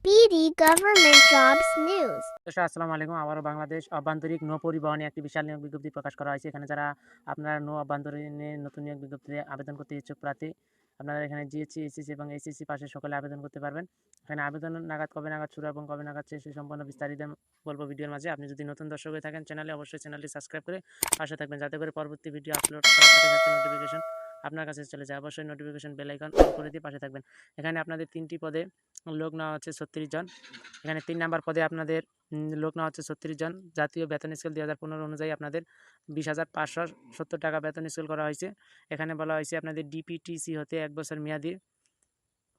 BD Government Jobs News. আসসালামু আলাইকুম। আবারও বাংলাদেশ অভ্যন্তরীণ নৌ পরিবহনে একটি বিশাল নিয়োগ বিজ্ঞপ্তি প্রকাশ করা হয়েছে। এখানে যারা আপনারা নৌ অভ্যন্তরীণে নতুন নিয়োগ বিজ্ঞপ্তিতে আবেদন করতে ইচ্ছুক প্রার্থী, আপনারা এখানে জিএসসি, এসএসসি এবং এইচএসসি পাশে সকলে আবেদন করতে পারবেন। এখানে আবেদন কবে নাগাদ শুরু এবং কবে নাগাদ শেষ সম্পূর্ণ বিস্তারিত বলবো ভিডিওর মাঝে। আপনি যদি নতুন দর্শক হয়ে থাকেন চ্যানেলে, অবশ্যই চ্যানেলটি সাবস্ক্রাইব করে পাশে থাকবেন, যাতে করে পরবর্তী ভিডিও আপলোড করার সাথে সাথে নোটিফিকেশন আপনার কাছে চলে যায়। অবশ্যই নোটিফিকেশন বেল আইকন অন করে দিয়ে পাশে থাকবেন। এখানে আপনাদের 3টি পদে লোক নেওয়া হচ্ছে 36 জন। এখানে 3 নাম্বার পদে আপনাদের লোক নেওয়া হচ্ছে 36 জন। জাতীয় বেতন স্কেল 2015 অনুযায়ী আপনাদের 20,570 টাকা বেতন স্কেল করা হয়েছে। এখানে বলা হয়েছে আপনাদের ডিপিটিসি হতে 1 বছর মেয়াদি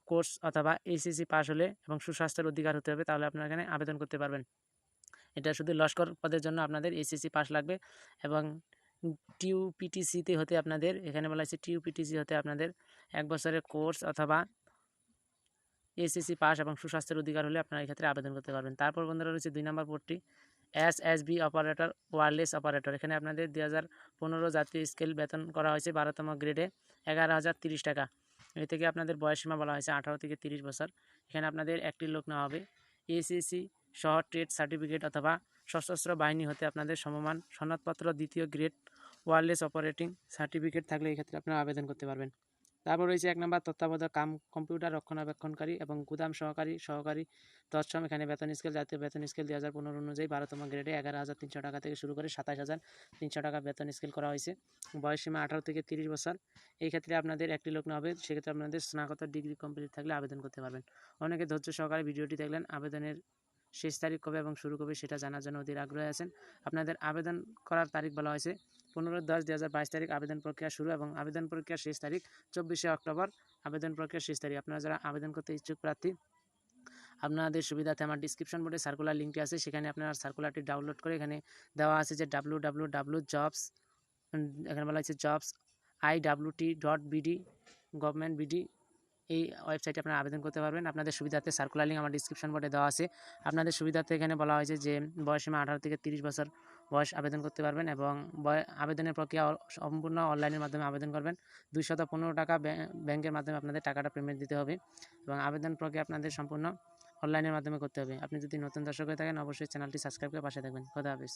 কোর্স অথবা এইচএসসি পাস হলে এবং সুস্বাস্থ্যের অধিকার হতে হবে, তাহলে আপনারা এখানে আবেদন করতে পারবেন। এটা শুধু লস্কর পদের জন্য আপনাদের এইচএসসি পাস লাগবে। এবং টিউপিটিসিতে হতে আপনাদের, এখানে বলা হয়েছে টিউপিটিসি হতে আপনাদের 1 বছরের কোর্স অথবা এসএসসি পাস এবং সুস্বাস্থ্যের অধিকার হলে আপনারা এই ক্ষেত্রে আবেদন করতে পারবেন। তারপর বন্ধুরা রয়েছে 2 নম্বর পদটি এসএসবি অপারেটর, ওয়্যারলেস অপারেটর। এখানে আপনাদের 2015 জাতীয় স্কেল বেতন করা হয়েছে 12তম গ্রেডে 11,030 টাকা। এ থেকে আপনাদের বয়সসীমা বলা হয়েছে 18 থেকে 30 বছর। এখানে আপনাদের একটি লোক নেওয়া হবে। এসএসসি সহ ট্রেড সার্টিফিকেট অথবা সশস্ত্র বাহিনী হতে আপনাদের সমমান সনদপত্র 2য় গ্রেড ওয়্যারলেস অপারেটিং সার্টিফিকেট থাকলে এই ক্ষেত্রে আপনারা আবেদন করতে পারবেন। তারপর রয়েছে 1 নম্বর তত্ত্বাবধায়ক কম্পিউটার রক্ষণাবেক্ষণকারী এবং গুদাম সহকারী তৎসম। এখানে বেতন স্কেল জাতীয় বেতন স্কেল 2015 অনুযায়ী 12তম গ্রেডে 11,300 টাকা থেকে শুরু করে 27,300 টাকা বেতন স্কেল করা হয়েছে। বয়সসীমা 18 থেকে 30 বছর। এই ক্ষেত্রে আপনাদের একটি লোক নেওয়া হবে। সেক্ষেত্রে আপনাদের স্নাতকোত্তর ডিগ্রি কমপ্লিট থাকলে আবেদন করতে পারবেন। অনেকে ধৈর্য সহকারে ভিডিওটি দেখলেন। আবেদনের শেষ তারিখ কবে এবং শুরু কবে সেটা জানার জন্য অধীর আগ্রহী আছেন। আপনাদের আবেদন করার তারিখ বলা হয়েছে 15/10/2022 তারিখ আবেদন প্রক্রিয়া শুরু এবং আবেদন প্রক্রিয়ার শেষ তারিখ 24শে অক্টোবর আবেদন প্রক্রিয়ার শেষ তারিখ। আপনারা যারা আবেদন করতে ইচ্ছুক প্রার্থী, আপনাদের সুবিধাতে আমার ডিসক্রিপশন বোর্ডে সার্কুলার লিঙ্কটি আছে, সেখানে আপনারা সার্কুলারটি ডাউনলোড করে এখানে দেওয়া আছে যে www.jobs, এখানে বলা হয়েছে জবস iwt.bd গভর্নমেন্ট বিডি, এই ওয়েবসাইটে আপনারা আবেদন করতে পারবেন। আপনাদের সুবিধার্থে সার্কুলার লিঙ্ক আমার ডিসক্রিপশন বোর্ডে দেওয়া আছে। আপনাদের সুবিধার্থে এখানে বলা হয়েছে যে বয়সসীমা 18 থেকে 30 বছর বয়স আবেদন করতে পারবেন এবং আবেদনের প্রক্রিয়া সম্পূর্ণ অনলাইনের মাধ্যমে আবেদন করবেন। 215 টাকা ব্যাংকের মাধ্যমে আপনাদের টাকাটা পেমেন্ট দিতে হবে এবং আবেদন প্রক্রিয়া আপনাদের সম্পূর্ণ অনলাইনের মাধ্যমে করতে হবে। আপনি যদি নতুন দর্শক হয়ে থাকেন, অবশ্যই চ্যানেলটি সাবস্ক্রাইব করে পাশে থাকবেন। খোদা হাফেজ।